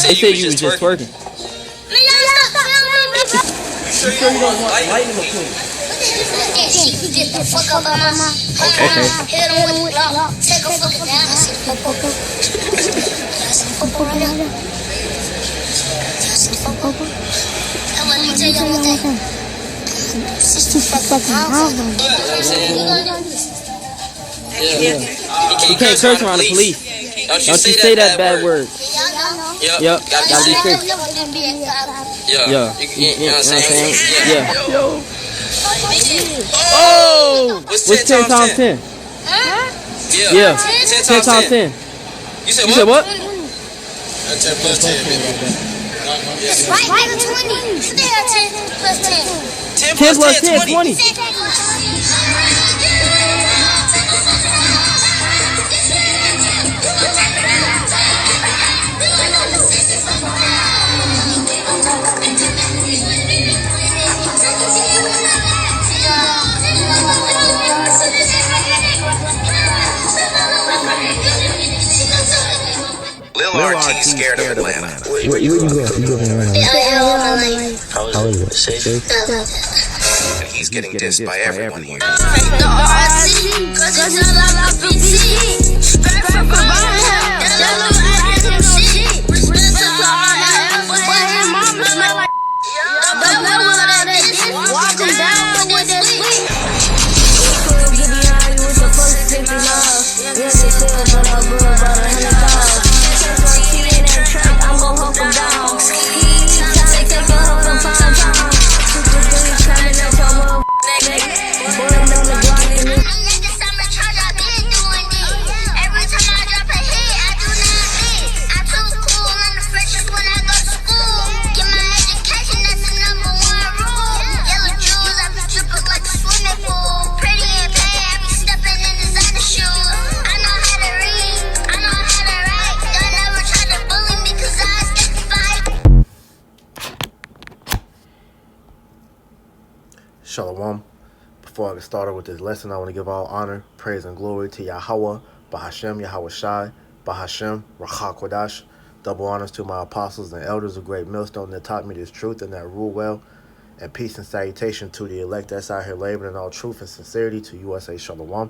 They said you was just twerking. You sure you don't want lightning McQueen? Get the fuck up on my mom. Okay. Hit him with the block. Take a fucking down. I see popo. Let me tell you one thing. You can't curse around the police. Don't you say that bad word. Yep. Gotta be strict. Yeah. You know what I'm saying? Yeah. Oh! What's 10 times 10? Yeah. 10 times 10. You said what? 10 plus 10, baby. Right, 20. 10 plus 10. 10 plus 10, 20. Lil RT scared of Atlanta. Where you going? You going to Atlanta? How is it? Safe? And he's getting dissed by everyone here. The RT, cause it's not like a PC. Straight from Birmingham, that little ass some shit. Respect to all that, but his mama smell like the middle of that bitch. Walk him down with that sweet. Get behind you with the first 50 love. Yeah, they feel but I'm good about 100,000. I'm gon' hook him down. Tryna take a hold of pound. Super dudes coming up from a nigga. Boy, I'm on the block in this. Summer charge, I been doing this. Every time I drop a hit, I do not miss. I too cool in the freshest when I go to school. Get my education, that's the #1 rule. Yellow jewels, I be dripping like a swimming pool. Pretty and bad, I be stepping in designer shoes. I know how to read, I know how to write. Don't ever try to bully me, cause I stick to fight. Shalom. Before I get started with this lesson, I want to give all honor, praise, and glory to Yahweh, Bahashem, Yahweh Shai, Bahashem, Rachak Kodash. Double honors to my apostles and elders of Great Millstone that taught me this truth and that rule well. And peace and salutation to the elect that's out here laboring in all truth and sincerity to USA Shalom.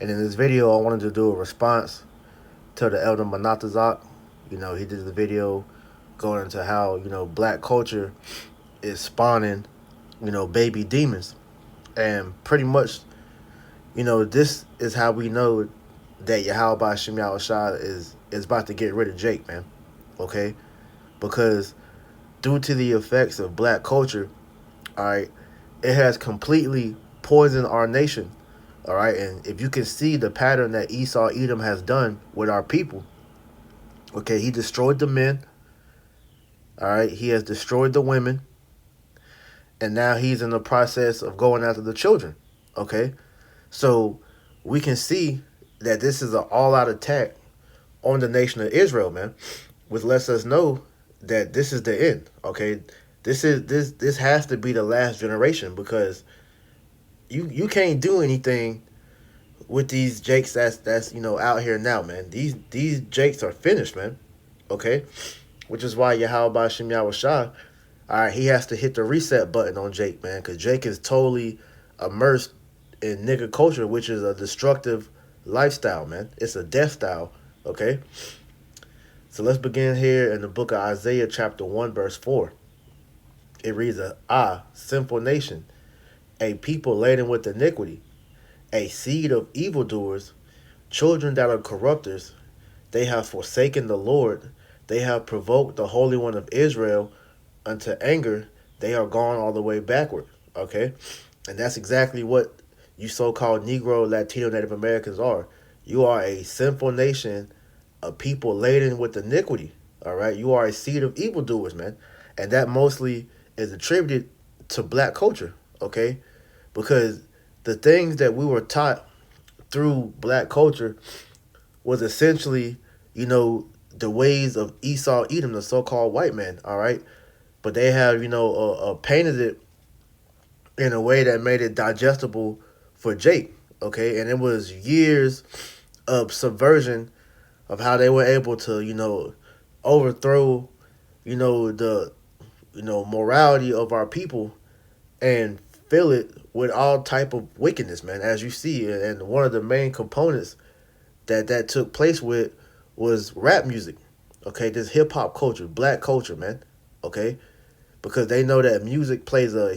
And in this video, I wanted to do a response to the elder Manatazak. You know, he did the video going into how, you know, black culture is spawning, you know, baby demons. And pretty much, you know, this is how we know that Yahweh Ba'ashem Yahweh Shai is about to get rid of Jake, man. Okay? Because due to the effects of black culture, all right, it has completely poisoned our nation. All right? And if you can see the pattern that Esau Edom has done with our people, okay, he destroyed the men. All right? He has destroyed the women. And now he's in the process of going after the children, okay? So we can see that this is an all-out attack on the nation of Israel, man, which lets us know that this is the end, okay? This has to be the last generation, because you can't do anything with these Jakes that's you know out here now, man. These Jakes are finished, man, okay? Which is why Yahweh Ba'ashem Yahweh Shai, all right, he has to hit the reset button on Jake, man, because Jake is totally immersed in nigga culture, which is a destructive lifestyle, man. It's a death style, okay? So let's begin here in the book of Isaiah, chapter 1, verse 4. It reads, sinful nation, a people laden with iniquity, a seed of evildoers, children that are corrupters. They have forsaken the Lord. They have provoked the Holy One of Israel unto anger. They are gone all the way backward, okay? And that's exactly what you so-called Negro, Latino, Native Americans are. You are a sinful nation, a people laden with iniquity, all right? You are a seed of evildoers, man. And that mostly is attributed to black culture, okay? Because the things that we were taught through black culture was essentially, you know, the ways of Esau Edom, the so-called white man, all right? But they have, you know, painted it in a way that made it digestible for Jake, okay? And it was years of subversion of how they were able to, you know, overthrow, the morality of our people and fill it with all type of wickedness, man, as you see. And one of the main components that took place with was rap music. Okay, this hip hop culture, black culture, man. Okay, because they know that music plays a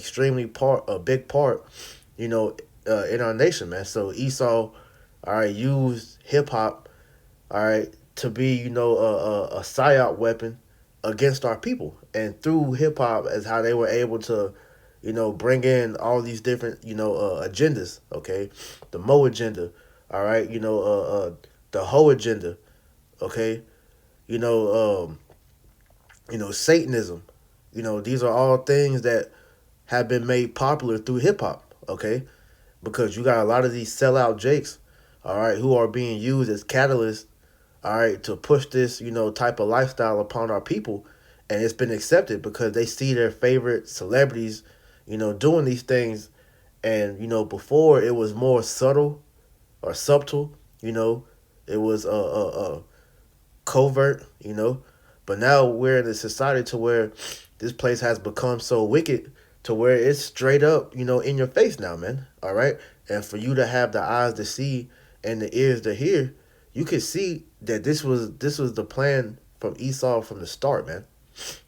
big part, in our nation, man. So Esau, all right, used hip hop, all right, to be, a psyop weapon against our people, and through hip hop as how they were able to, bring in all these different, agendas. Okay, the Mo agenda, all right, the Ho agenda, okay, you know, Satanism. These are all things that have been made popular through hip hop, okay? Because you got a lot of these sellout jakes, all right, who are being used as catalysts, all right, to push this, type of lifestyle upon our people. And it's been accepted because they see their favorite celebrities, doing these things. And, before it was more subtle or subtle, it was covert, but now we're in a society to where this place has become so wicked to where it's straight up, in your face now, man. All right. And for you to have the eyes to see and the ears to hear, you can see that this was the plan from Esau from the start, man.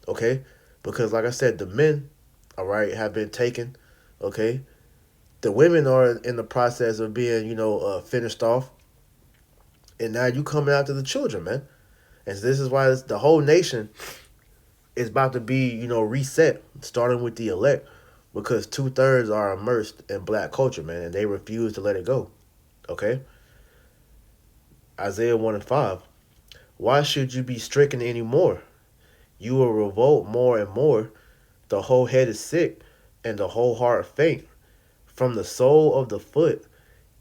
Okay. Because like I said, the men, all right, have been taken. Okay. The women are in the process of being, finished off. And now you coming after the children, man. And this is why the whole nation is about to be, reset, starting with the elect, because 2/3 are immersed in black culture, man, and they refuse to let it go. Okay? Isaiah 1:5. Why should you be stricken anymore? You will revolt more and more. The whole head is sick, and the whole heart faint. From the sole of the foot,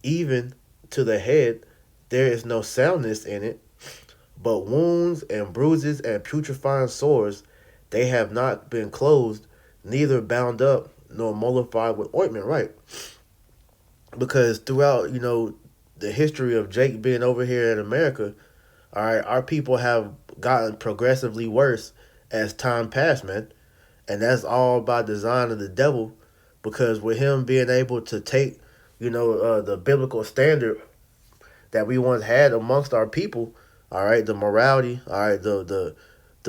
even to the head, there is no soundness in it. But wounds and bruises and putrefying sores, they have not been closed, neither bound up, nor mollified with ointment. Right. Because throughout, the history of Jake being over here in America, all right, our people have gotten progressively worse as time passed, man. And that's all by design of the devil, because with him being able to take, the biblical standard that we once had amongst our people, all right, the morality, all right, the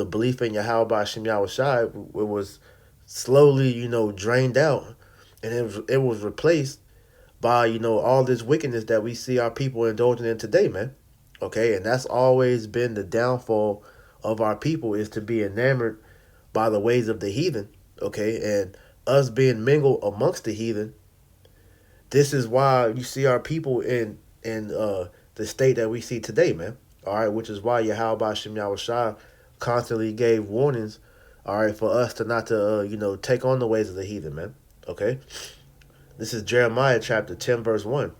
belief in Yahweh Ba'Shem Yahweh Shai, it was slowly, drained out, and it was replaced by, all this wickedness that we see our people indulging in today, man. Okay, and that's always been the downfall of our people, is to be enamored by the ways of the heathen. Okay, and us being mingled amongst the heathen. This is why you see our people in the state that we see today, man. All right, which is why Yahweh Ba'Shem Yahweh Shai constantly gave warnings, all right, for us to not to, take on the ways of the heathen, man. Okay? This is Jeremiah chapter 10, verse 1.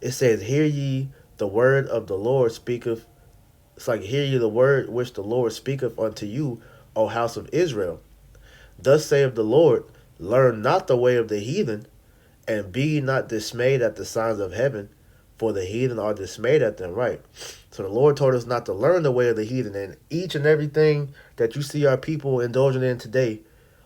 It says, hear ye the word of the Lord speaketh. It's like, hear ye the word which the Lord speaketh unto you, O house of Israel. Thus saith the Lord, learn not the way of the heathen, and be not dismayed at the signs of heaven, for the heathen are dismayed at them. Right. So the Lord told us not to learn the way of the heathen. And each and everything that you see our people indulging in today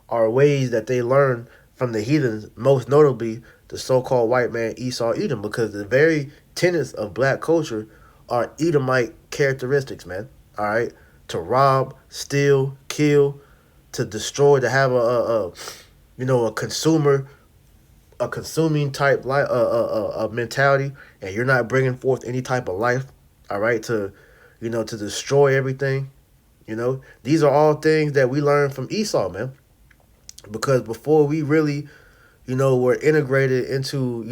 are ways that they learn from the heathens, most notably the so-called white man Esau Edom, because the very tenets of black culture are Edomite characteristics, man. All right. To rob, steal, kill, to destroy, to have a consuming type mentality, and you're not bringing forth any type of life, all right, to destroy everything. These are all things that we learned from Esau, man, because before we really were integrated into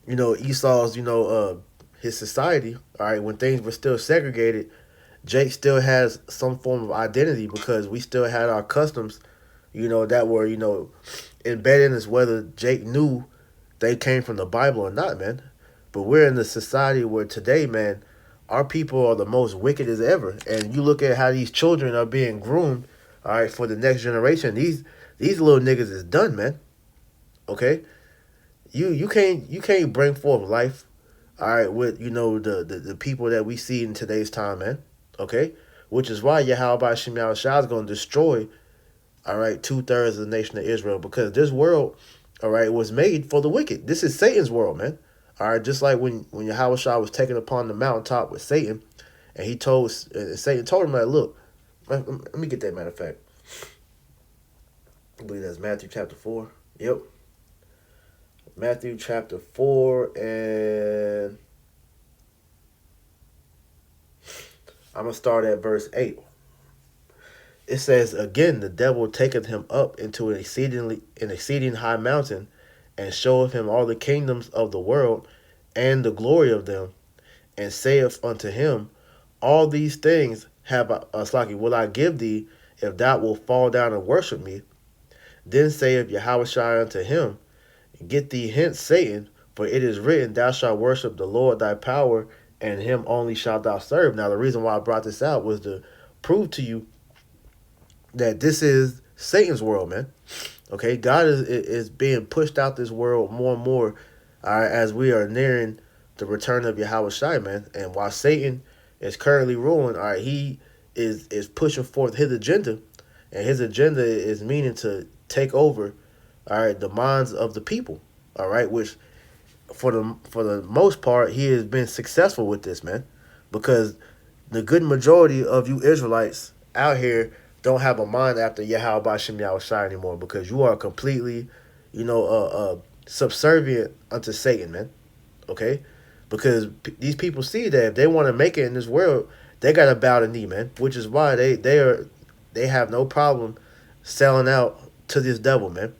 Esau's his society, all right, when things were still segregated, Jake still has some form of identity, because we still had our customs that were embedded in us, whether Jake knew they came from the Bible or not, man. But we're in the society where today, man, our people are the most wicked as ever. And you look at how these children are being groomed, all right, for the next generation. These little niggas is done, man. Okay? You can't bring forth life, all right, with the people that we see in today's time, man. Okay? which is why Yahweh Shem Yahushua is going to destroy, all right, 2/3 of the nation of Israel, because this world, all right, was made for the wicked. This is Satan's world, man. All right, just like when Yahushua was taken upon the mountaintop with Satan, and Satan told him that, look, let me get that, matter of fact. I believe that's Matthew chapter 4. Yep. Matthew chapter 4, and I'm going to start at verse 8. It says, again, the devil taketh him up into an exceeding high mountain, and showeth him all the kingdoms of the world, and the glory of them, and saith unto him, all these things will I give thee, if thou wilt fall down and worship me. Then saith Yahushua unto him, get thee hence, Satan, for it is written, thou shalt worship the Lord thy power, and him only shalt thou serve. Now, the reason why I brought this out was to prove to you that this is Satan's world, man. Okay, God is being pushed out this world more and more as we are nearing the return of Yahushua, man. And while Satan is currently ruling, all right, he is pushing forth his agenda, and his agenda is meaning to take over, all right, the minds of the people, all right, which for the most part, he has been successful with this, man, because the good majority of you Israelites out here don't have a mind after Yahweh Shem Yahushua anymore, because you are completely, subservient unto Satan, man, okay? Because these people see that if they want to make it in this world, they got to bow the knee, man, which is why they have no problem selling out to this devil, man.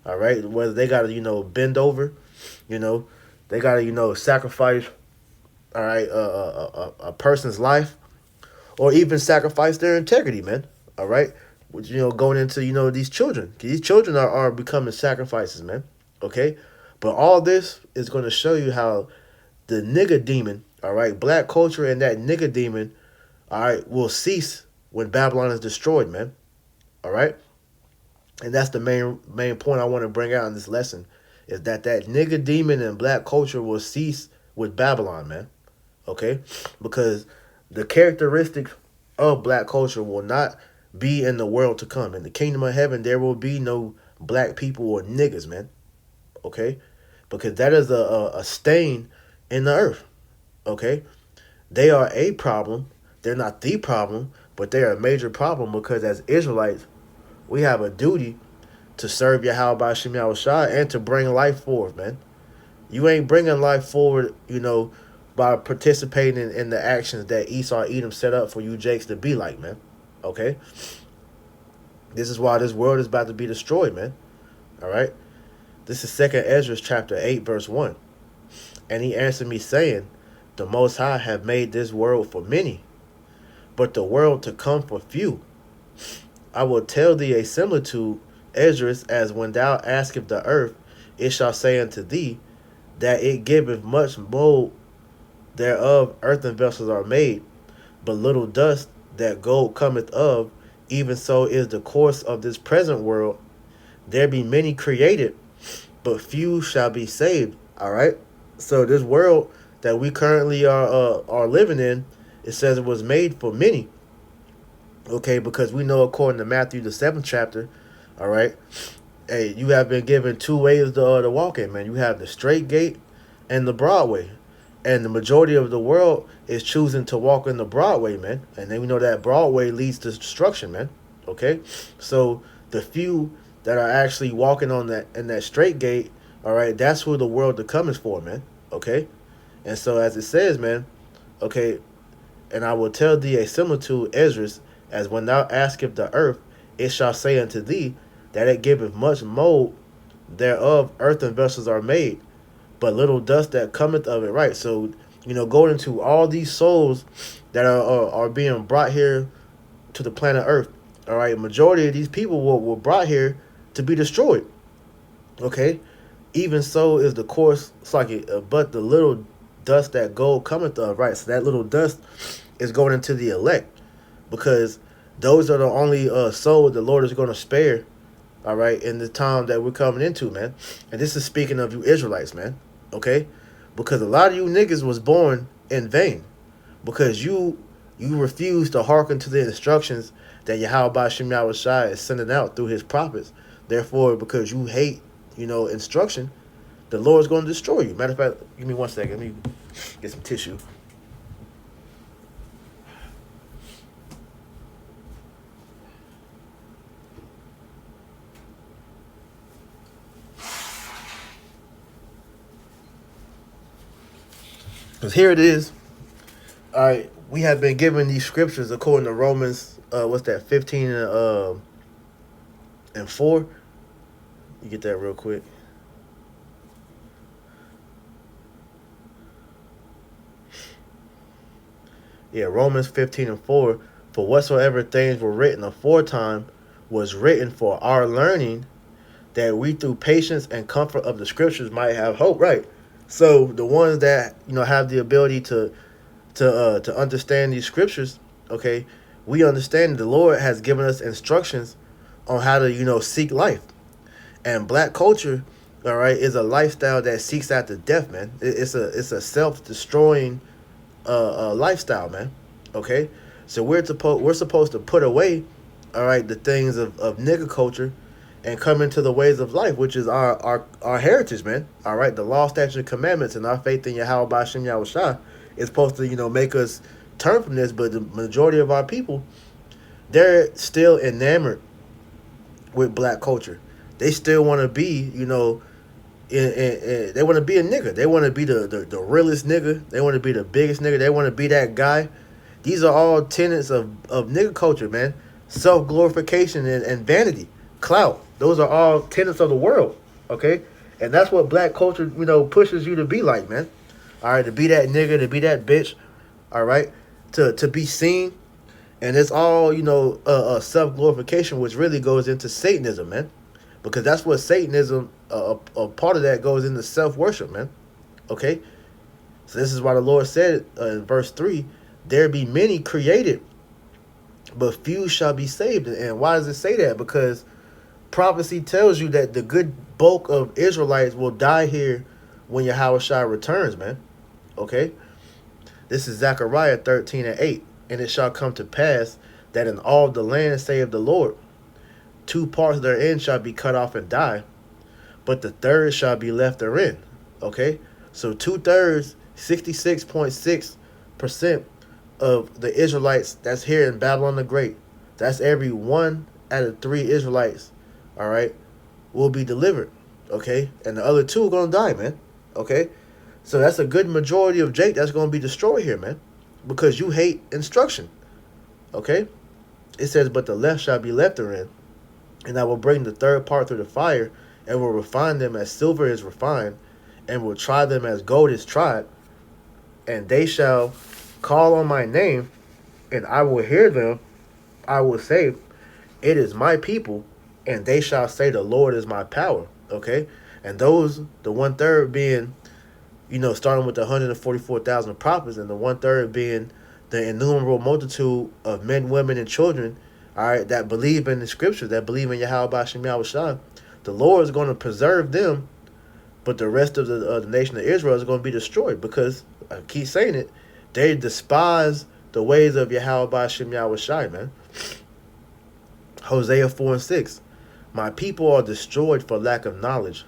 All right, whether they got to bend over, they got to sacrifice, all right, a person's life, or even sacrifice their integrity, man. All right, which going into these children. These children are becoming sacrifices, man. Okay, but all this is going to show you how the nigga demon, all right, black culture and that nigga demon, all right, will cease when Babylon is destroyed, man. All right. And that's the main point I want to bring out in this lesson, is that nigga demon and black culture will cease with Babylon, man. Okay? Because the characteristics of black culture will not be in the world to come. In the kingdom of heaven, there will be no black people or niggas, man. Okay? Because that is a stain in the earth. Okay? They are a problem. They're not the problem, but they are a major problem, because as Israelites, we have a duty to serve Yahweh Shem Yahushua and to bring life forward, man. You ain't bringing life forward, by participating in the actions that Esau Edom set up for you Jakes to be like, man. Okay? This is why this world is about to be destroyed, man. All right? This is 2 Ezra chapter 8, verse 1. And he answered me, saying, the Most High have made this world for many, but the world to come for few. I will tell thee a similitude, Esdras, as when thou askest the earth, it shall say unto thee, that it giveth much mold thereof earthen vessels are made, but little dust that gold cometh of, even so is the course of this present world. There be many created, but few shall be saved. All right? So this world that we currently are living in, it says it was made for many. Okay, because we know according to Matthew the 7th chapter, all right, hey, you have been given two ways to walk in, man. You have the straight gate and the broad way. And the majority of the world is choosing to walk in the broad way, man. And then we know that broad way leads to destruction, man. Okay, so the few that are actually walking in that straight gate, all right, that's who the world to come is for, man. Okay, and so as it says, man, okay, and I will tell thee a similitude, Esdras, as when thou askest the earth, it shall say unto thee, that it giveth much mold thereof earthen vessels are made, but little dust that cometh of it. Right. So, going into all these souls that are being brought here to the planet Earth. All right. Majority of these people were brought here to be destroyed. Okay. Even so is the course, it's like but the little dust that gold cometh of. Right. So that little dust is going into the elect, because those are the only souls the Lord is going to spare, all right, in the time that we're coming into, man. And this is speaking of you Israelites, man, okay? Because a lot of you niggas was born in vain, because you You refuse to hearken to the instructions that Yahweh Shem Yahushua is sending out through his prophets. Therefore, because you hate, instruction, the Lord is going to destroy you. Matter of fact, give me 1 second. Let me get some tissue. Because here it is. All right, we have been given these scriptures according to Romans, 15 and 4. You get that real quick. Yeah, Romans 15 and 4. For whatsoever things were written aforetime was written for our learning, that we through patience and comfort of the scriptures might have hope. Right. So the ones that have the ability to understand these scriptures, okay, we understand the Lord has given us instructions on how to seek life. And black culture, all right, is a lifestyle that seeks after death, man. It's a self-destroying lifestyle, man. Okay, so we're supposed to put away, all right, the things of nigger culture, and come into the ways of life, which is our heritage, man. All right, the law, statutes, and commandments, and our faith in Yahweh Shem Yahushua is supposed to make us turn from this. But the majority of our people, they're still enamored with black culture. They still want to be, they want to be a nigga. They want to be the realest nigga. They want to be the biggest nigga. They want to be that guy. These are all tenets of nigga culture, man. Self-glorification and vanity, clout. Those are all tenets of the world, okay? And that's what black culture, pushes you to be like, man. All right, to be that nigga, to be that bitch, all right? To be seen. And it's all, self-glorification, which really goes into Satanism, man. Because that's what Satanism, a part of that goes into self-worship, man. Okay? So this is why the Lord said in verse 3, there be many created, but few shall be saved. And why does it say that? Because prophecy tells you that the good bulk of Israelites will die here when Yahushua returns, man. Okay? This is Zechariah 13 and 8. And it shall come to pass that in all the land, saith the Lord, 2 parts therein shall be cut off and die, but the third shall be left therein. Okay? So 2/3, 66.6% of the Israelites that's here in Babylon the Great, that's every 1 out of 3 Israelites, all right, will be delivered. Okay? And the other 2 are going to die, man. Okay? So that's a good majority of Jake that's going to be destroyed here, man, because you hate instruction. Okay? It says, but the left shall be left therein. And I will bring the third part through the fire, and will refine them as silver is refined, and will try them as gold is tried. And they shall call on my name, and I will hear them. I will say, it is my people, and they shall say, the Lord is my power. Okay? And those, the 1/3 being, starting with the 144,000 prophets, and the 1/3 being the innumerable multitude of men, women, and children, all right, that believe in the scriptures, that believe in Yahweh Shem Yahushua. The Lord is going to preserve them, but the rest of the nation of Israel is going to be destroyed, because, I keep saying it, they despise the ways of Yahweh Shem Yahushua, man. Hosea 4 and 6. My people are destroyed for lack of knowledge,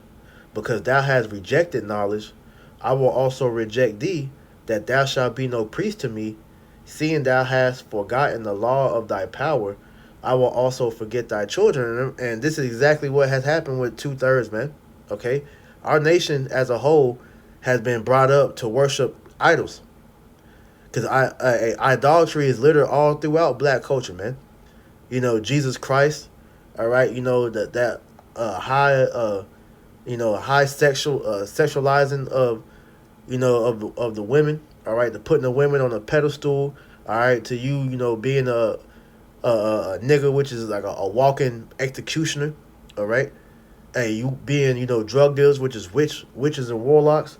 because thou hast rejected knowledge. I will also reject thee, that thou shalt be no priest to me, seeing thou hast forgotten the law of thy power. I will also forget thy children. And this is exactly what has happened with 2/3, man. Okay? Our nation as a whole has been brought up to worship idols. Because idolatry is littered all throughout black culture, man. Jesus Christ, all right, that high sexualizing of the women, all right, to putting the women on a pedestal, all right, to being a nigga, which is like a walking executioner, all right, hey, you being drug dealers, which is witches and warlocks,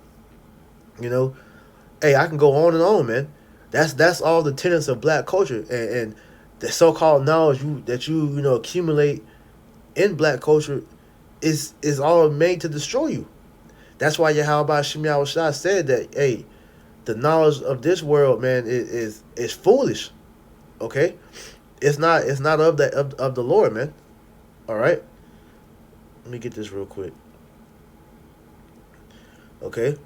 hey, I can go on and on, man. That's all the tenets of black culture, and the so-called knowledge that you accumulate in black culture is all made to destroy you. That's why Yahweh Shem Yahushua said that, hey, the knowledge of this world, man, is foolish. Okay, it's not of the Lord, man. All right, let me get this real quick. Okay,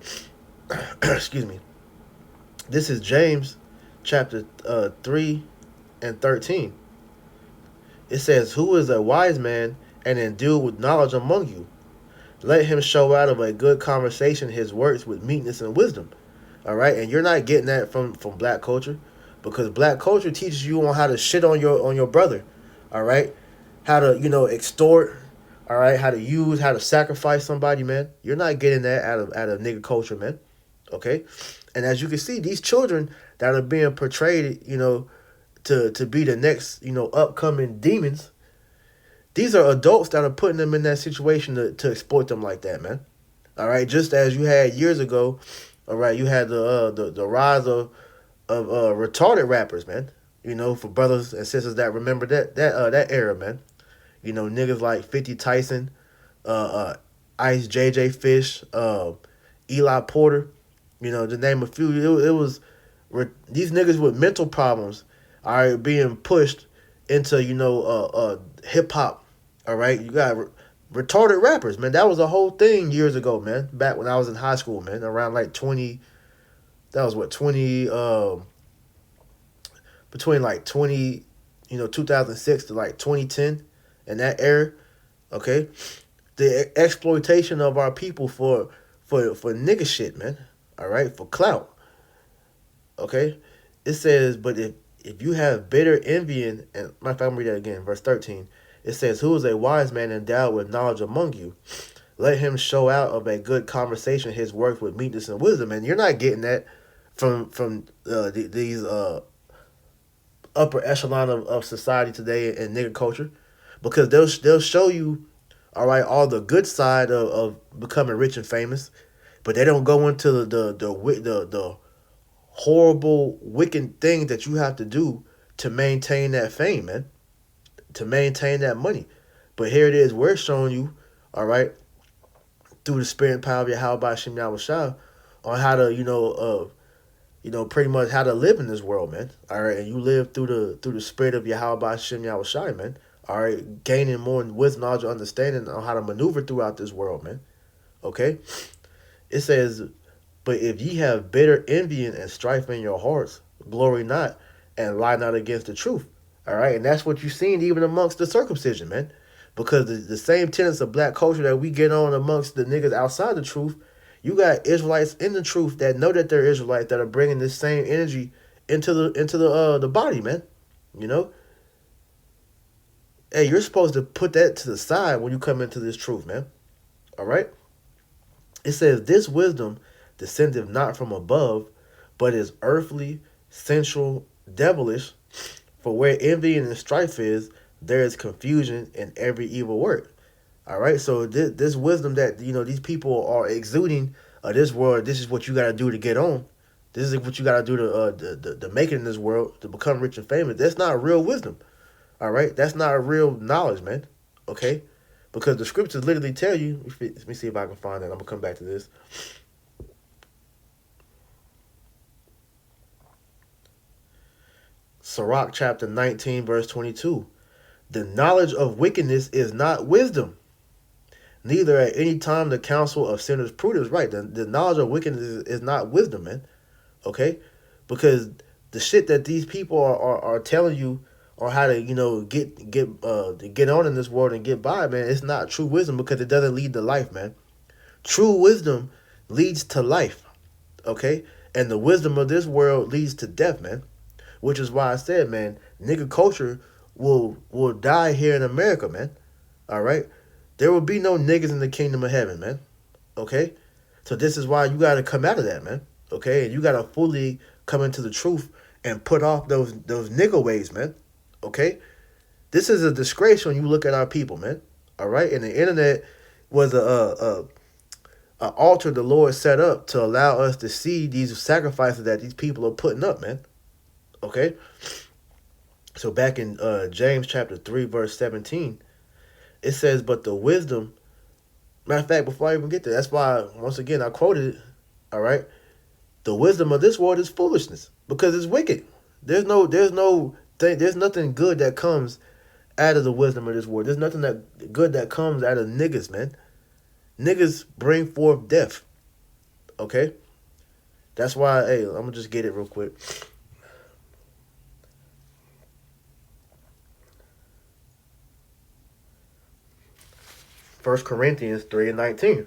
excuse me. This is James, chapter 3 and 13. It says, "Who is a wise man and endued with knowledge among you? Let him show out of a good conversation his works with meekness and wisdom." All right, and you're not getting that from black culture, because black culture teaches you on how to shit on your brother. All right, how to extort. All right, how to sacrifice somebody, man. You're not getting that out of nigga culture, man. Okay, and as you can see, these children that are being portrayed, to be the next, upcoming demons. These are adults that are putting them in that situation to exploit them like that, man. All right, just as you had years ago, all right, you had the rise of retarded rappers, man. For brothers and sisters that remember that era, man. Niggas like 50 Tyson, Ice JJ Fish, Eli Porter, to name a few. It was these niggas with mental problems are being pushed into hip hop. All right, you got retarded rappers, man. That was a whole thing years ago, man. Back when I was in high school, man, around like 20. That was what 20. Between like 20, 2006 to like 2010, in that era. Okay, the exploitation of our people for nigga shit, man. All right, for clout. Okay, it says, but if you have bitter envy and my family, read that again, verse 13. It says, "Who is a wise man endowed with knowledge among you? Let him show out of a good conversation his works with meekness and wisdom." And you're not getting that from these upper echelon of society today in nigga culture, because they'll show you, all right, all the good side of becoming rich and famous, but they don't go into the horrible, wicked thing that you have to do to maintain that fame, man, to maintain that money. But here it is, we're showing you, all right, through the spirit and power of Yahweh Shem Yahushua, on how to, pretty much how to live in this world, man. All right, and you live through the spirit of Yahweh Shem Yahushua, man. All right, gaining more wisdom, knowledge, understanding on how to maneuver throughout this world, man. Okay, it says, "But if ye have bitter envy and strife in your hearts, glory not, and lie not against the truth." All right, and that's what you're seeing even amongst the circumcision, man. Because the same tenets of black culture that we get on amongst the niggas outside the truth, you got Israelites in the truth that know that they're Israelites that are bringing this same energy into the body, man. Hey, you're supposed to put that to the side when you come into this truth, man. All right. It says, "This wisdom descendeth not from above, but is earthly, sensual, devilish. For where envy and strife is, there is confusion in every evil work." All right, so this wisdom that these people are exuding this world, this is what you got to do to get on. This is what you got to do to make it in this world, to become rich and famous. That's not real wisdom. All right, that's not real knowledge, man. Okay, because the scriptures literally tell you. Let me see if I can find that. I'm gonna come back to this. Sirach chapter 19, verse 22. "The knowledge of wickedness is not wisdom, neither at any time the counsel of sinners prudence." Right, the knowledge of wickedness is not wisdom, man. Okay, because the shit that these people are telling you on how to get on in this world and get by, man, it's not true wisdom, because it doesn't lead to life, man. True wisdom leads to life. Okay, and the wisdom of this world leads to death, man. Which is why I said, man, nigga culture will die here in America, man. All right? There will be no niggas in the kingdom of heaven, man. Okay? So this is why you got to come out of that, man. Okay? And you got to fully come into the truth and put off those nigga ways, man. Okay? This is a disgrace when you look at our people, man. All right? And the internet was a altar the Lord set up to allow us to see these sacrifices that these people are putting up, man. Okay, so back in James chapter 3, verse 17, it says, "But the wisdom," matter of fact, before I even get there, that's why, once again, I quoted it, all right? "The wisdom of this world is foolishness, because it's wicked." There's no there's nothing good that comes out of the wisdom of this world. There's nothing that good that comes out of niggas, man. Niggas bring forth death. Okay? That's why, hey, I'm gonna just get it real quick. First Corinthians 3:19.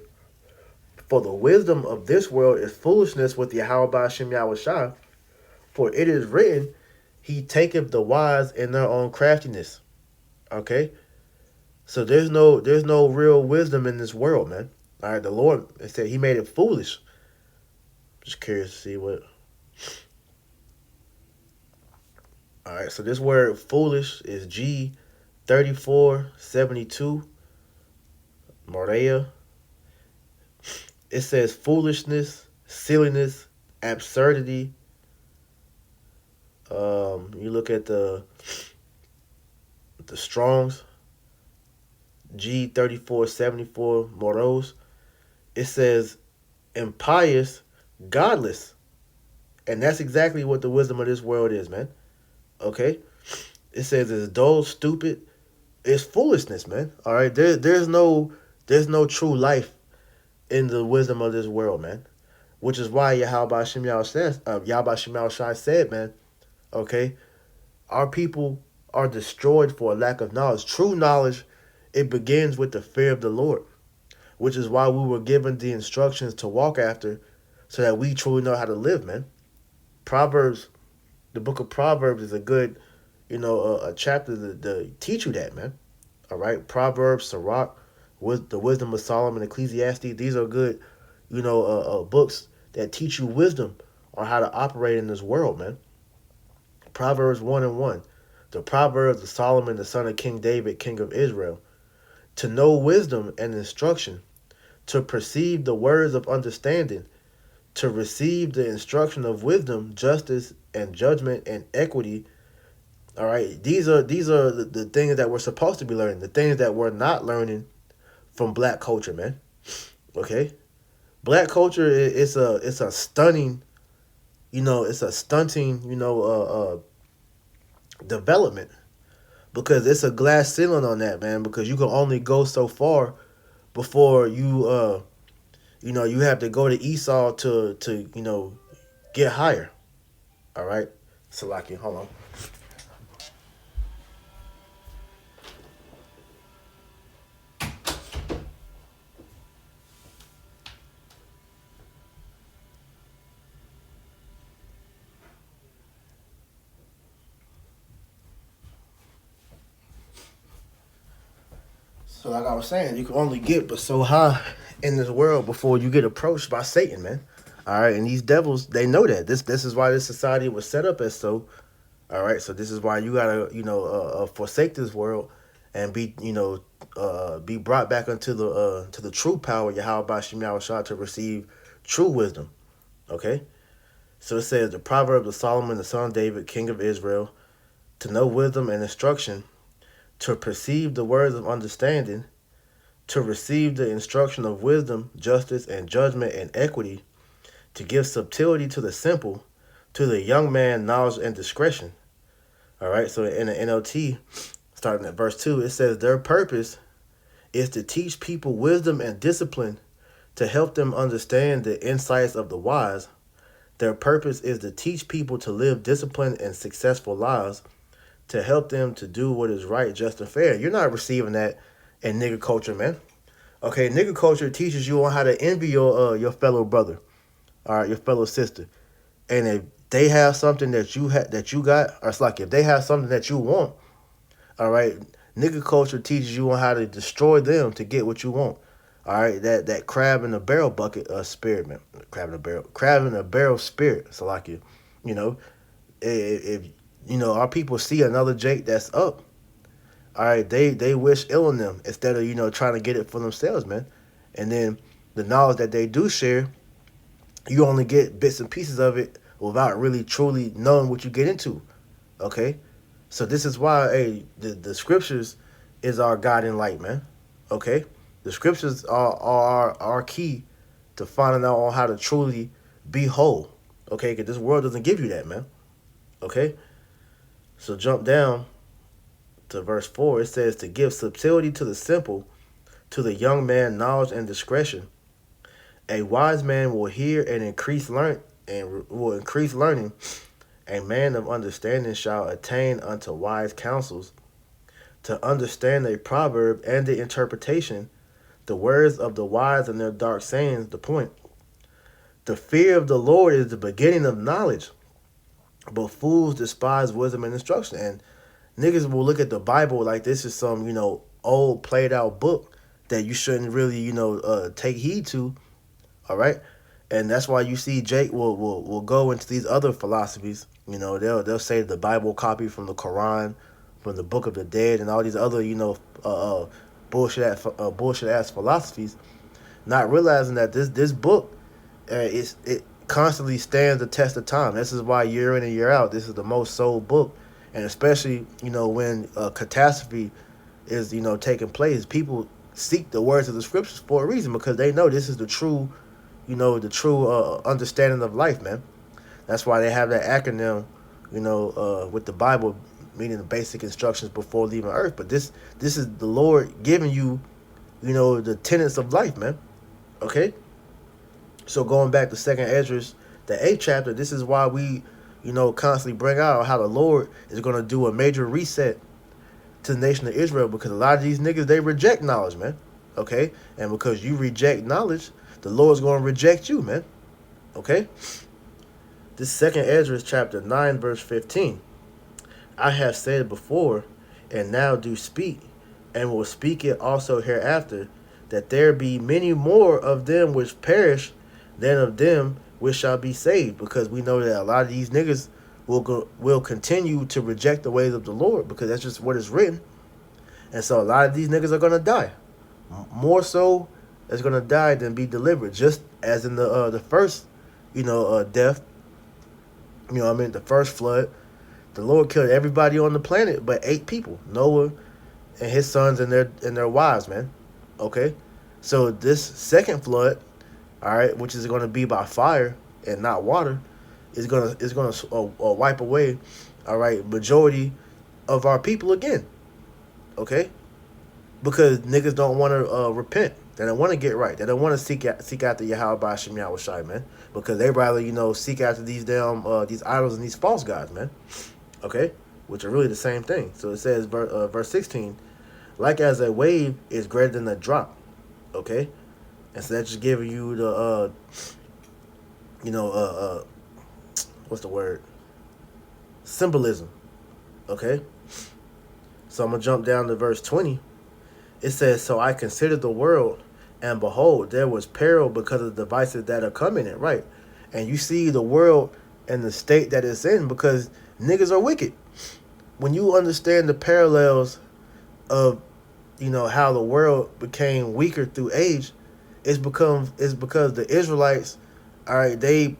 For the wisdom of this world is foolishness with Yahweh Ba'ashem Yahushua. For it is written, He taketh the wise in their own craftiness. Okay? So there's no real wisdom in this world, man. All right, the Lord said He made it foolish. Just curious to see what. All right, so this word foolish is G3472. Morea. It says foolishness, silliness, absurdity. You look at the Strong's G3474 Moros. It says impious, godless. And that's exactly what the wisdom of this world is, man. Okay? It says it's dull, stupid. It's foolishness, man. All right? There's no true life in the wisdom of this world, man. Which is why Yahweh Shai said, man, okay, our people are destroyed for a lack of knowledge. True knowledge, it begins with the fear of the Lord, which is why we were given the instructions to walk after so that we truly know how to live, man. Proverbs, the book of Proverbs is a good, a chapter to teach you that, man. All right, Proverbs, Sirach, the Wisdom of Solomon, Ecclesiastes, these are good, books that teach you wisdom on how to operate in this world, man. Proverbs 1:1, the Proverbs of Solomon, the son of King David, king of Israel, to know wisdom and instruction, to perceive the words of understanding, to receive the instruction of wisdom, justice, and judgment, and equity. All right, these are the things that we're supposed to be learning, the things that we're not learning from black culture, man. Okay? Black culture is a stunning, it's a stunting, development, because it's a glass ceiling on that, man, because you can only go so far before you you have to go to Esau to get higher. All right? Salaki, hold on. So like I was saying, you can only get but so high in this world before you get approached by Satan, man. All right, and these devils, they know that. This is why this society was set up as so. All right, so this is why you gotta forsake this world and be brought back into the true power Yahweh Ba'ashem Yahushua to receive true wisdom. Okay, so it says the Proverbs of Solomon, the son of David, king of Israel, to know wisdom and instruction, to perceive the words of understanding, to receive the instruction of wisdom, justice, and judgment, and equity, to give subtlety to the simple, to the young man knowledge and discretion. All right, so in the NLT, starting at verse 2, it says their purpose is to teach people wisdom and discipline, to help them understand the insights of the wise. Their purpose is to teach people to live disciplined and successful lives, to help them to do what is right, just, and fair. You're not receiving that in nigger culture, man. Okay, nigger culture teaches you on how to envy your fellow brother, all right, your fellow sister. And if they have something that you got, or it's like if they have something that you want, all right, nigger culture teaches you on how to destroy them to get what you want. All right, that crab in a barrel bucket spirit, man. Crab in a barrel spirit. So like if our people see another Jake that's up, all right, they wish ill on them instead of, trying to get it for themselves, man. And then the knowledge that they do share, you only get bits and pieces of it without really truly knowing what you get into. Okay? So this is why, the scriptures is our guiding light, man. Okay? The scriptures are our key to finding out on how to truly be whole. Okay? Because this world doesn't give you that, man. Okay? So jump down to verse 4. It says, to give subtlety to the simple, to the young man knowledge and discretion. A wise man will hear and increase learning. A man of understanding shall attain unto wise counsels. To understand a proverb and the interpretation, the words of the wise and their dark sayings, the point. The fear of the Lord is the beginning of knowledge, but fools despise wisdom and instruction. And niggas will look at the Bible like this is some, old played out book that you shouldn't really, take heed to. All right. And that's why you see Jake will go into these other philosophies. They'll say the Bible copied from the Quran, from the Book of the Dead, and all these other, bullshit ass philosophies, not realizing that this book, it constantly stands the test of time. This is why year in and year out, this is the most sold book, and especially when catastrophe is taking place, people seek the words of the scriptures for a reason, because they know this is the true, understanding of life, man. That's why they have that acronym, with the Bible, meaning the basic instructions before leaving Earth. But this is the Lord giving you, the tenets of life, man. Okay. So going back to 2nd Esdras, the 8th chapter, this is why we, constantly bring out how the Lord is going to do a major reset to the nation of Israel, because a lot of these niggas, they reject knowledge, man. Okay. And because you reject knowledge, the Lord's going to reject you, man. Okay. This 2nd Esdras chapter 9 verse 15. I have said it before, and now do speak, and will speak it also hereafter, that there be many more of them which perish than of them which shall be saved. Because we know that a lot of these niggas will continue to reject the ways of the Lord, because that's just what is written. And so a lot of these niggas are going to die. More so is going to die than be delivered, just as in the first, death. The first flood, the Lord killed everybody on the planet but 8 people, Noah and his sons and their wives, man. Okay, so this second flood, all right, which is going to be by fire and not water, is gonna wipe away, all right, majority of our people again. Okay, because niggas don't want to repent. They don't want to get right. They don't want to seek after Yahweh Ba'ashem Yahushai, man. Because they rather, seek after these damn these idols and these false gods, man. Okay? Which are really the same thing. So it says, verse 16, like as a wave is greater than a drop. Okay? And so that's just giving you the, what's the word? Symbolism. Okay? So I'm going to jump down to verse 20. It says, so I considered the world, and behold, there was peril because of the devices that are coming in, right? And you see the world and the state that it's in because niggas are wicked. When you understand the parallels of, how the world became weaker through age, it's because the Israelites, all right, they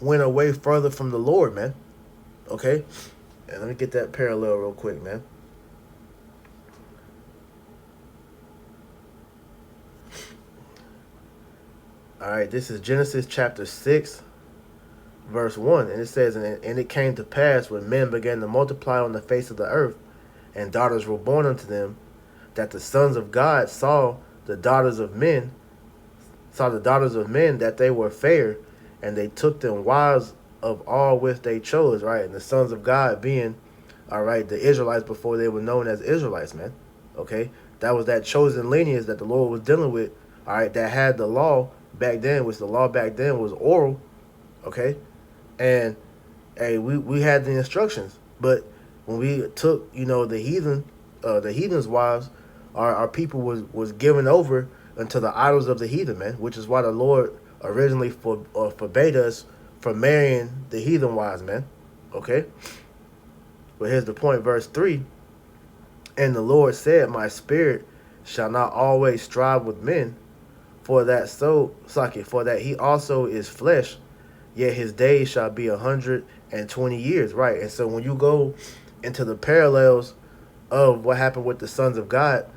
went away further from the Lord, man. Okay? And let me get that parallel real quick, man. All right, this is Genesis chapter 6, verse 1. And it says, and it came to pass when men began to multiply on the face of the earth, and daughters were born unto them, that the sons of God saw the daughters of men that they were fair, and they took them wives of all which they chose, right? And the sons of God being, all right, the Israelites before they were known as Israelites, man. Okay? That was that chosen lineage that the Lord was dealing with, all right, that had the law back then, which the law back then was oral, okay? And hey, we had the instructions, but when we took, the heathen's wives, our people was given over unto the idols of the heathen, man, which is why the Lord originally forbade us from marrying the heathen wives, man. Okay? But here's the point, verse 3. And the Lord said, my spirit shall not always strive with men, for that he also is flesh, yet his days shall be 120 years, right? And so when you go into the parallels of what happened with the sons of God,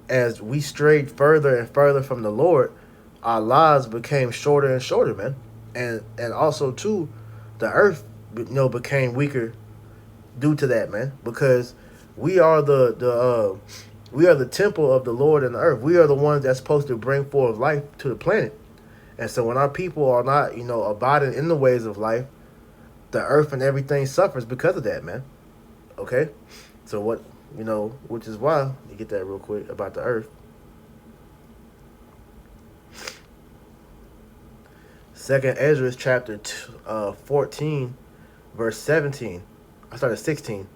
as we strayed further and further from the Lord, our lives became shorter and shorter, man. And also too, the earth, became weaker due to that, man. Because we are the temple of the Lord in the earth. We are the ones that's supposed to bring forth life to the planet. And so when our people are not, abiding in the ways of life, the earth and everything suffers because of that, man. Okay? So which is why, you get that real quick about the earth. 2nd Ezra chapter 14, verse 17. I started 16.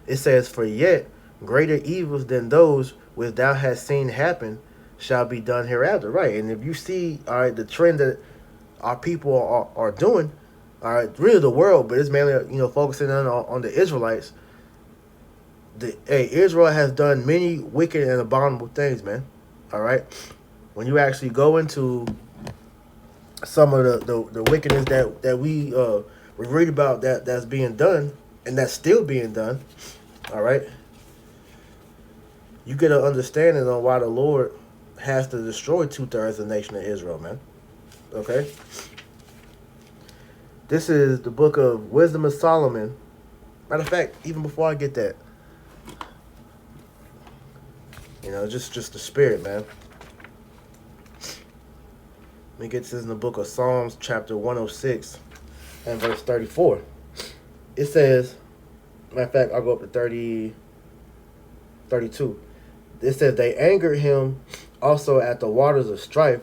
It says, "For yet greater evils than those which thou hast seen happen shall be done hereafter." Right. And if you see, all right, the trend that our people are doing, all right, really the world, but it's mainly, focusing on the Israelites. Israel has done many wicked and abominable things, man. All right. When you actually go into some of the wickedness that we read about that's being done and that's still being done, all right, you get an understanding on why the Lord has to destroy 2/3 of the nation of Israel, man. Okay? This is the book of Wisdom of Solomon. Matter of fact, even before I get that, just the spirit, man. Let me get this in the book of Psalms, chapter 106, and verse 34. It says, matter of fact, I'll go up to 32. It says, "They angered him also at the waters of strife,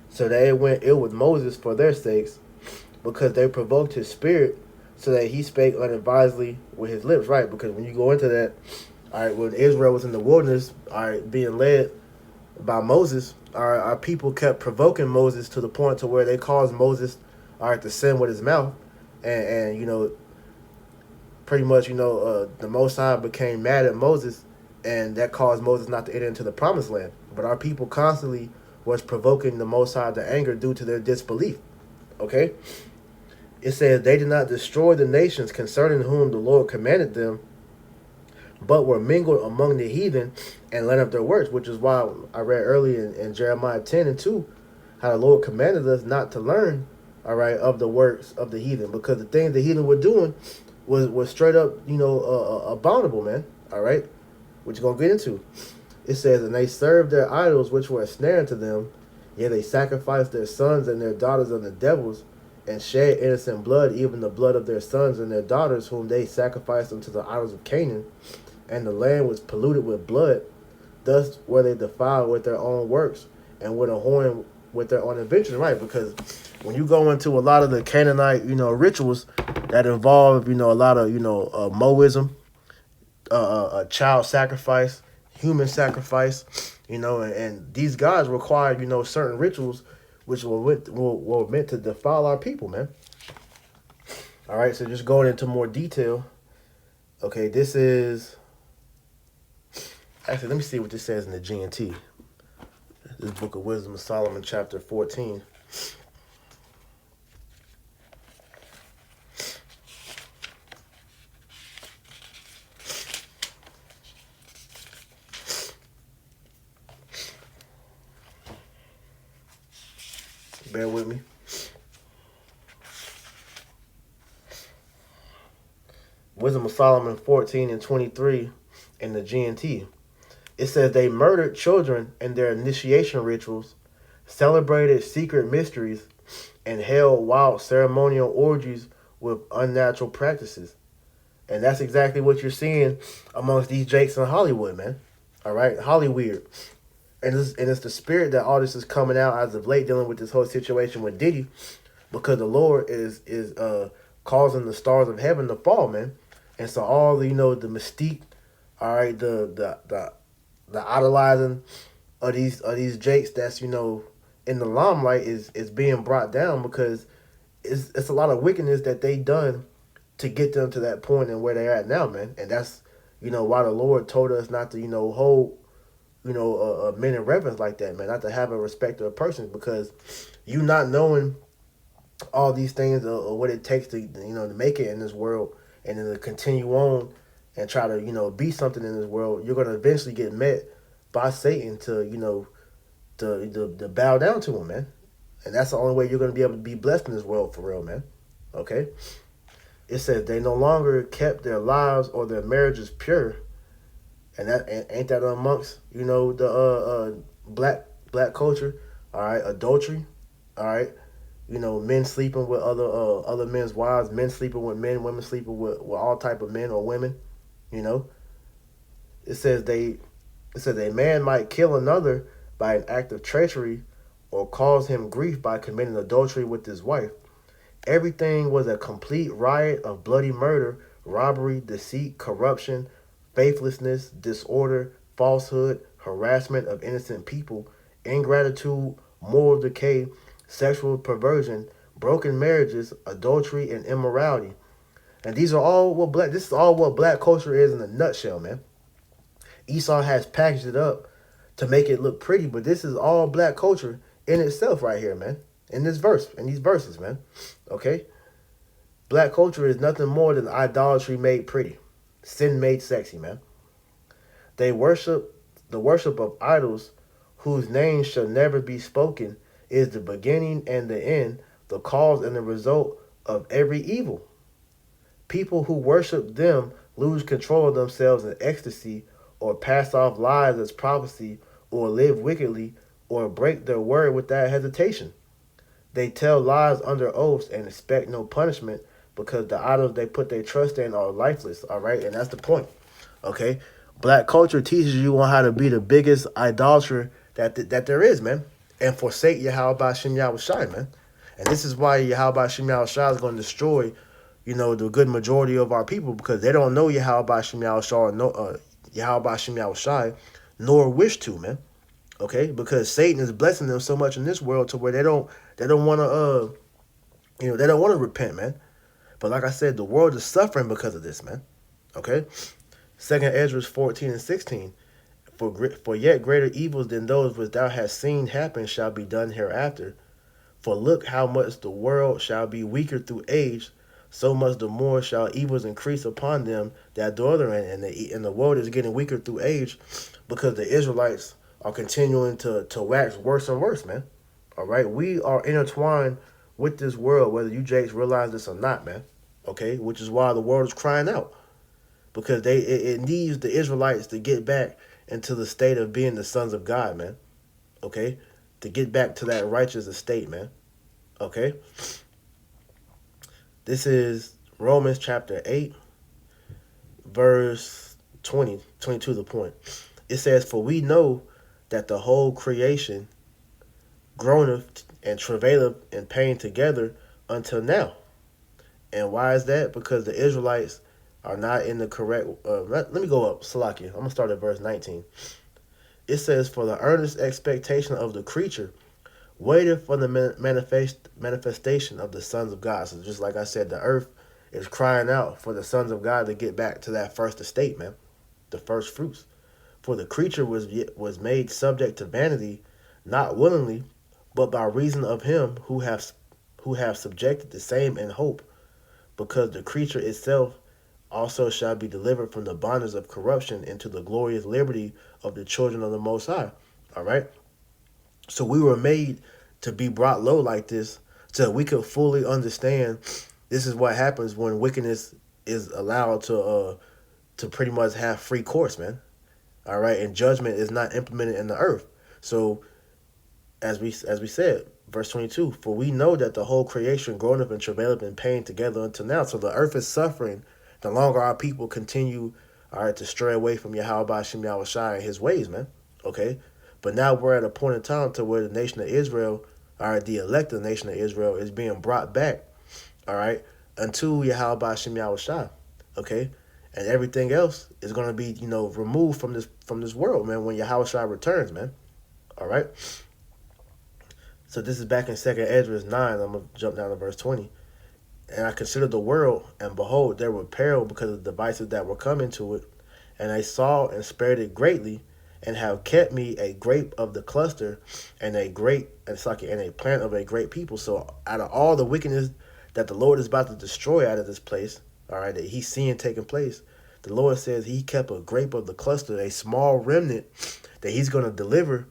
so that it went ill with Moses for their sakes, because they provoked his spirit, so that he spake unadvisedly with his lips." Right, because when you go into that, all right, when Israel was in the wilderness, all right, being led by Moses, our people kept provoking Moses to the point to where they caused Moses, all right, to sin with his mouth, and pretty much, the Most High became mad at Moses, and that caused Moses not to enter into the promised land. But our people constantly was provoking the Most High to anger due to their disbelief. Okay? It says, "They did not destroy the nations concerning whom the Lord commanded them, but were mingled among the heathen and learned of their works," which is why I read earlier in Jeremiah 10:2, how the Lord commanded us not to learn, all right, of the works of the heathen, because the things the heathen were doing was straight up, abominable, man. All right, which you're gonna get into. It says, "And they served their idols, which were a snare unto them. Yea, they sacrificed their sons and their daughters unto devils, and shed innocent blood, even the blood of their sons and their daughters, whom they sacrificed unto the idols of Canaan. And the land was polluted with blood. Thus were they defiled with their own works, and were whoring with their own inventions." Right, because when you go into a lot of the Canaanite, rituals that involve, a lot of, Moism, child sacrifice, human sacrifice, and these guys require, certain rituals which were meant to defile our people, man. All right, so just going into more detail. Okay, this is... Actually, let me see what this says in the GNT. This book of Wisdom of Solomon, chapter 14. Bear with me. Wisdom of Solomon 14:23 in the GNT. It says, "They murdered children in their initiation rituals, celebrated secret mysteries, and held wild ceremonial orgies with unnatural practices." And that's exactly what you're seeing amongst these jakes in Hollywood, man. All right, Hollyweird. And it's the spirit that all this is coming out as of late, dealing with this whole situation with Diddy, because the Lord is causing the stars of heaven to fall, man. And so all the, the mystique, all right, the idolizing of these jakes that's, in the limelight is being brought down, because it's a lot of wickedness that they done to get them to that point and where they're at now, man. And that's, why the Lord told us not to, hold, men in reverence like that, man, not to have a respect of a person, because you not knowing all these things or what it takes to, to make it in this world, and then to continue on and try to, be something in this world, you're going to eventually get met by Satan to, to bow down to him, man. And that's the only way you're going to be able to be blessed in this world for real, man. Okay? It says they no longer kept their lives or their marriages pure, and ain't that amongst the black culture, all right? Adultery, all right. Men sleeping with other men's wives, men sleeping with men, women sleeping with all type of men or women. It says a man might kill another by an act of treachery or cause him grief by committing adultery with his wife. Everything was a complete riot of bloody murder, robbery, deceit, corruption, faithlessness, disorder, falsehood, harassment of innocent people, ingratitude, moral decay, sexual perversion, broken marriages, adultery, and immorality. And this is all what black culture is in a nutshell, man. Esau has packaged it up to make it look pretty, but this is all black culture in itself right here, man. In these verses, man. Okay? Black culture is nothing more than idolatry made pretty. Sin made sexy, man. The worship of idols whose names shall never be spoken is the beginning and the end, the cause and the result of every evil. People who worship them lose control of themselves in ecstasy, or pass off lies as prophecy, or live wickedly, or break their word without hesitation. They tell lies under oaths and expect no punishment because the idols they put their trust in are lifeless, all right? And that's the point, okay? Black culture teaches you on how to be the biggest idolater that there is, man, and forsake Yahweh Shem Yahushai, man. And this is why Yahweh Shem Yahushai is going to destroy, the good majority of our people, because they don't know Yahweh Shem Yahushai, nor wish to, man. Okay, because Satan is blessing them so much in this world to where they don't want to they don't want to repent, man. But like I said, the world is suffering because of this, man. Okay, 2nd Ezra 14 and 16. For yet greater evils than those which thou hast seen happen shall be done hereafter. For look how much the world shall be weaker through age, so much the more shall evils increase upon them that dwell therein. And the world is getting weaker through age because the Israelites are continuing to wax worse and worse, man. All right? We are intertwined with this world, whether you Jakes realize this or not, man. Okay? Which is why the world is crying out. Because it needs the Israelites to get back into the state of being the sons of God, man. Okay? To get back to that righteous estate, man. Okay? This is Romans chapter 8, verse 22 the point. It says, for we know that the whole creation groaneth and travaileth in pain together until now. And why is that? Because the Israelites are not in the correct... let me go up, Salakia. I'm going to start at verse 19. It says, for the earnest expectation of the creature waited for the manifestation of the sons of God. So just like I said, the earth is crying out for the sons of God to get back to that first estate, man. The first fruits. For the creature was made subject to vanity, not willingly, but by reason of him who have subjected the same in hope, because the creature itself also shall be delivered from the bondage of corruption into the glorious liberty of the children of the Most High. All right? So we were made to be brought low like this so we could fully understand this is what happens when wickedness is allowed to pretty much have free course, man. All right, and judgment is not implemented in the earth. So, as we said, verse 22, for we know that the whole creation groaneth and travaileth in pain together until now. So the earth is suffering the longer our people continue, all right, to stray away from Yahweh Shem Yahushai and his ways, man. Okay, but now we're at a point in time to where the nation of Israel, all right, the elected nation of Israel is being brought back, all right, unto Yahweh Shem Yahushai. Okay. And everything else is going to be, removed from this world, man, when Yahushua returns, man. All right? So this is back in 2nd Ezra 9. I'm going to jump down to verse 20. And I considered the world, and behold, there were peril because of the devices that were coming to it. And I saw and spared it greatly, and have kept me a grape of the cluster, and a plant of a great people. So out of all the wickedness that the Lord is about to destroy out of this place, all right, that he's seeing taking place, the Lord says he kept a grape of the cluster, a small remnant that he's going to deliver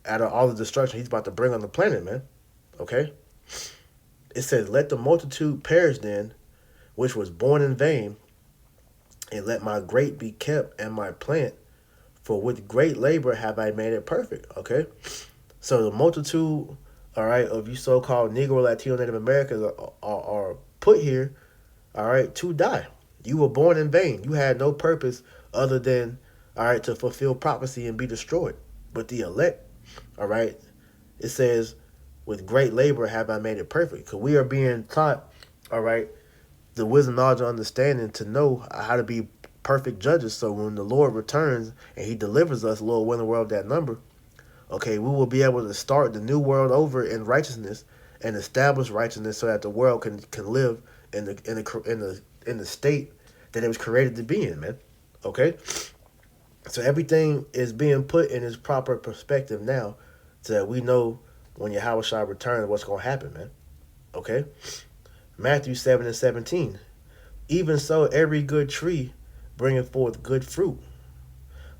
out of all the destruction he's about to bring on the planet, man. Okay? It says, let the multitude perish then, which was born in vain, and let my grape be kept and my plant, for with great labor have I made it perfect. Okay? So the multitude, all right, of you so-called Negro, Latino, Native Americans are put here, all right, to die. You were born in vain. You had no purpose other than, all right, to fulfill prophecy and be destroyed. But the elect, all right, it says, with great labor have I made it perfect. Because we are being taught, all right, the wisdom, knowledge, and understanding to know how to be perfect judges. So when the Lord returns and he delivers us, Lord willing, world that number, okay, we will be able to start the new world over in righteousness and establish righteousness so that the world can live in the state that it was created to be in, man. Okay? So everything is being put in its proper perspective now so that we know when Yahushua returns what's going to happen, man. Okay? Matthew 7:17. Even so, every good tree bringeth forth good fruit,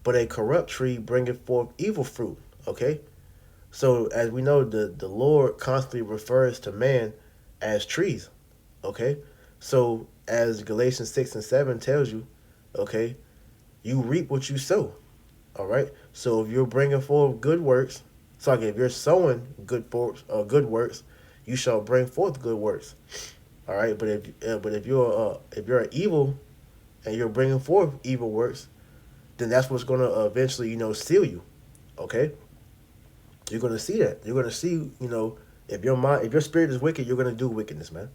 but a corrupt tree bringeth forth evil fruit. Okay? So as we know, the Lord constantly refers to man as trees. Okay? So as Galatians 6:7 tells you, okay, you reap what you sow. All right? So if you're bringing forth good works, so like if you're sowing good works, you shall bring forth good works. All right? But if you're an evil and you're bringing forth evil works, then that's what's going to eventually, seal you. Okay? You're going to see that. You're going to see, if your spirit is wicked, you're going to do wickedness, man.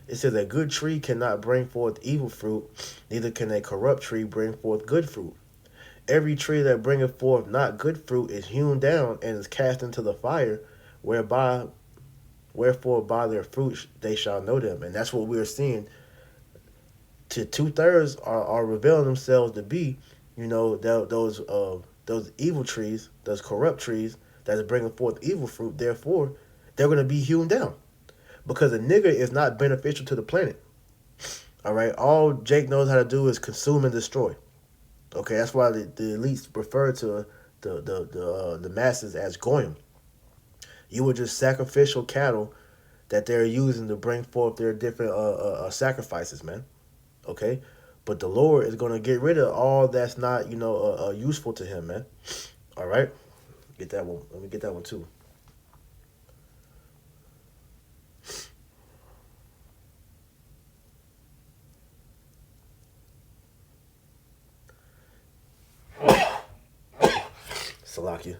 It says a good tree cannot bring forth evil fruit, neither can a corrupt tree bring forth good fruit. Every tree that bringeth forth not good fruit is hewn down and is cast into the fire, wherefore by their fruits they shall know them. And that's what we're seeing. To 2/3 are revealing themselves to be, those evil trees, those corrupt trees that's bringing forth evil fruit. Therefore, they're going to be hewn down because a nigger is not beneficial to the planet. All right, all Jake knows how to do is consume and destroy. Okay, that's why the elites refer to the masses as goyim. You were just sacrificial cattle that they're using to bring forth their different sacrifices, man. Okay, but the Lord is going to get rid of all that's not useful to him, man. All right, get that one. Let me get that one too. Salakia.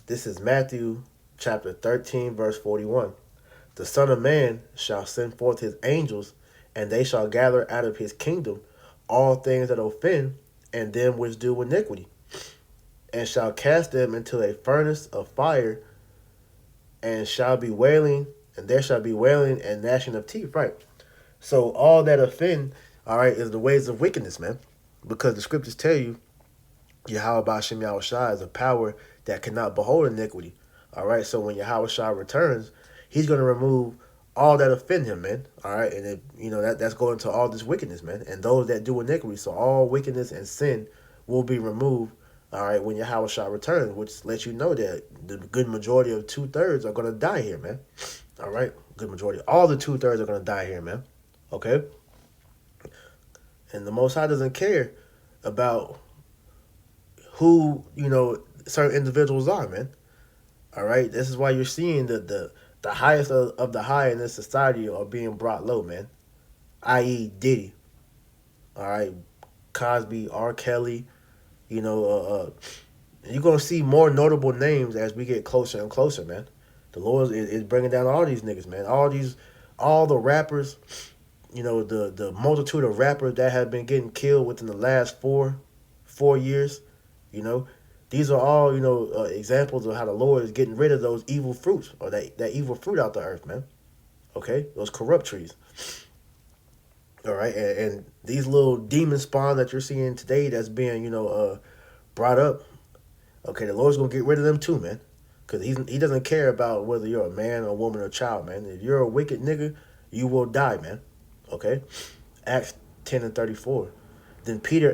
This is Matthew chapter 13, verse 41. The Son of Man shall send forth his angels, and they shall gather out of his kingdom all things that offend, and them which do iniquity, and shall cast them into a furnace of fire, and shall be wailing, and there shall be wailing and gnashing of teeth. Right. So all that offend, all right, is the ways of wickedness, man. Because the scriptures tell you, Yahweh Ba'ashem Yahushua is a power that cannot behold iniquity. All right, so when Yahushua returns, he's going to remove all that offend him, man. All right, and that's going to all this wickedness, man. And those that do iniquity, so all wickedness and sin will be removed. All right, when Yahushua returns, which lets you know that the good majority of 2/3 are going to die here, man. All right, good majority, all the 2/3 are going to die here, man. Okay. And the Most High doesn't care about who, certain individuals are, man. All right? This is why you're seeing the highest of the high in this society are being brought low, man. I.e. Diddy. All right? Cosby, R. Kelly, you're going to see more notable names as we get closer and closer, man. The Lord is bringing down all these niggas, man. All the rappers, the multitude of rappers that have been getting killed within the last four years, these are all, examples of how the Lord is getting rid of those evil fruits or that evil fruit out the earth, man. Okay? Those corrupt trees. All right? And these little demon spawn that you're seeing today that's being, brought up, okay, the Lord's going to get rid of them too, man. Because he doesn't care about whether you're a man, a woman, or a child, man. If you're a wicked nigga, you will die, man. Okay? Acts 10:34. Then Peter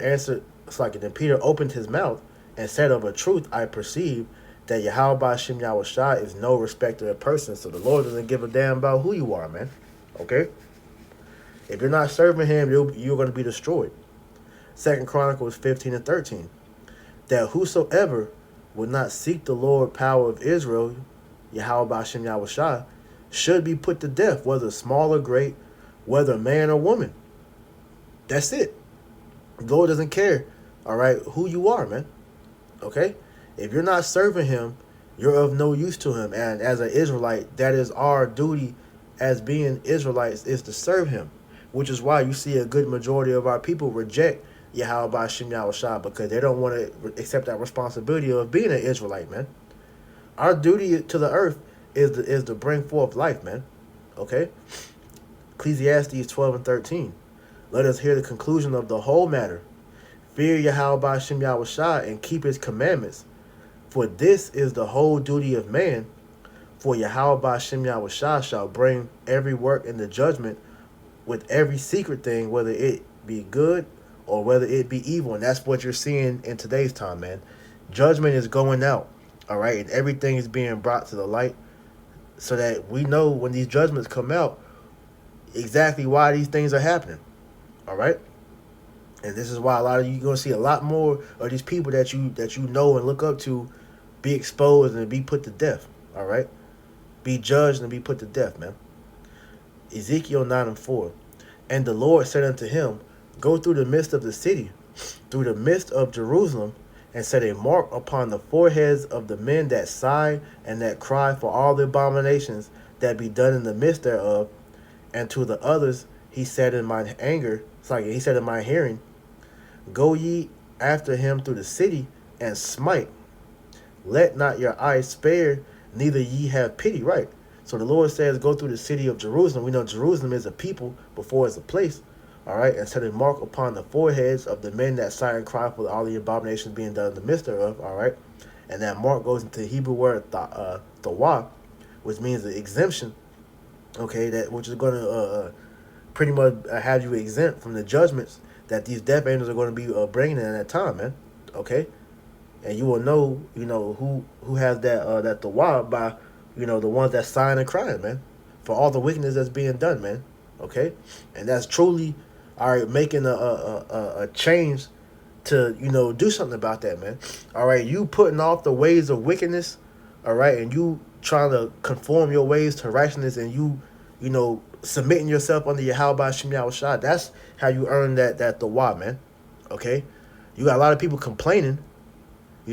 opened his mouth and said, of a truth I perceive that Yahweh Hashem Yahweh Shai is no respecter of person. So the Lord doesn't give a damn about who you are, man. Okay? If you're not serving him, you're going to be destroyed. 2 Chronicles 15:13. That whosoever would not seek the Lord power of Israel, Yahweh Hashem Yahweh Shai, should be put to death, whether small or great, whether man or woman. That's it. The Lord doesn't care, all right, who you are, man. Okay? If you're not serving him, you're of no use to him. And as an Israelite, that is our duty as being Israelites, is to serve him. Which is why you see a good majority of our people reject Yahweh Hashem Yahweh Shai, because they don't want to accept that responsibility of being an Israelite, man. Our duty to the earth is to bring forth life, man. Okay? Ecclesiastes 12:13. Let us hear the conclusion of the whole matter. Fear Yahweh Hashem Yahweh Shai and keep his commandments. For this is the whole duty of man. For Yahweh Hashem Yahweh Shai shall bring every work into judgment with every secret thing, whether it be good or whether it be evil. And that's what you're seeing in today's time, man. Judgment is going out, all right? And everything is being brought to the light so that we know when these judgments come out exactly why these things are happening, all right? And this is why a lot of you're going to see a lot more of these people that you know and look up to be exposed and be put to death, all right? Be judged and be put to death, man. Ezekiel 9:4. And the Lord said unto him, Go through the midst of the city, through the midst of Jerusalem, and set a mark upon the foreheads of the men that sigh and that cry for all the abominations that be done in the midst thereof. And to the others he said in mine anger, he said in my hearing, Go ye after him through the city and smite. Let not your eyes spare, neither ye have pity. Right. So the Lord says, go through the city of Jerusalem. We know Jerusalem is a people before it's a place. All right. And set a mark upon the foreheads of the men that sigh and cry for all the abominations being done in the midst thereof. All right. And that mark goes into the Hebrew word tawah, which means the exemption. Okay. Which is going to pretty much have you exempt from the judgments that these death angels are going to be bringing in that time, man. Okay. And you will know, who has that tawah by, the ones that sighing and crying, man, for all the wickedness that's being done, man. Okay. And that's truly, all right, making a change to, do something about that, man. All right. You putting off the ways of wickedness. All right. And you trying to conform your ways to righteousness, and you submitting yourself under Yahweh Hashem Yahweh Shai. That's how you earn that tawah, man. Okay. You got a lot of people complaining.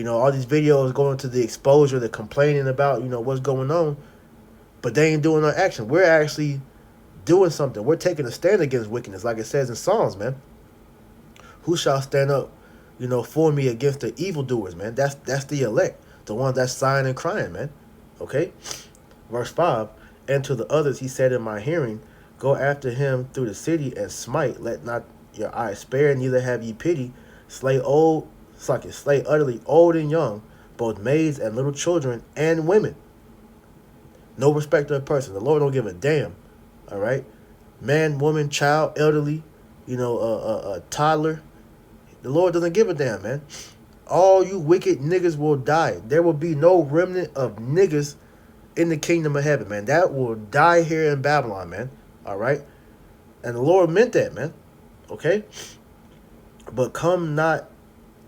All these videos going to the exposure, they're complaining about, what's going on, but they ain't doing no action. We're actually doing something. We're taking a stand against wickedness, like it says in Psalms, man. Who shall stand up, for me against the evildoers, man? That's the elect, the ones that's sighing and crying, man. Okay? Verse 5, and to the others he said in my hearing, Go after him through the city and smite. Let not your eyes spare, neither have ye pity. Slay utterly old and young, both maids and little children and women. No respecter of person. The Lord don't give a damn. All right, man, woman, child, elderly, a toddler. The Lord doesn't give a damn, man. All you wicked niggas will die. There will be no remnant of niggas in the kingdom of heaven, man. That will die here in Babylon, man. All right, and the Lord meant that, man. Okay, but come not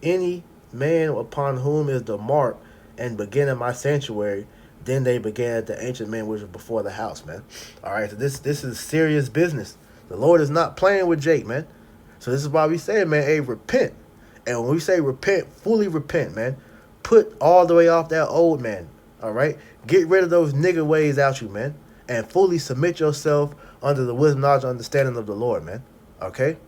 any man upon whom is the mark, and begin in my sanctuary. Then they began at the ancient man which was before the house, man. All right, so this is serious business. The Lord is not playing with Jake, man. So this is why we say, man, hey, repent. And when we say repent, fully repent, man. Put all the way off that old man. All right, get rid of those nigger ways out you, man, and fully submit yourself under the wisdom, knowledge, and understanding of the Lord, man. Okay.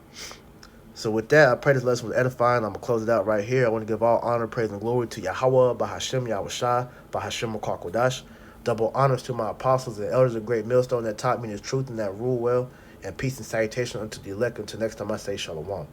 So with that, I pray this lesson was edifying. I'm going to close it out right here. I want to give all honor, praise, and glory to Yahweh, Bahashem, Yahweh Shai, Bahashem, Kodash. Double honors to my apostles and elders of Great Millstone that taught me this truth and that rule well. And peace and salutation unto the elect. Until next time I say shalom.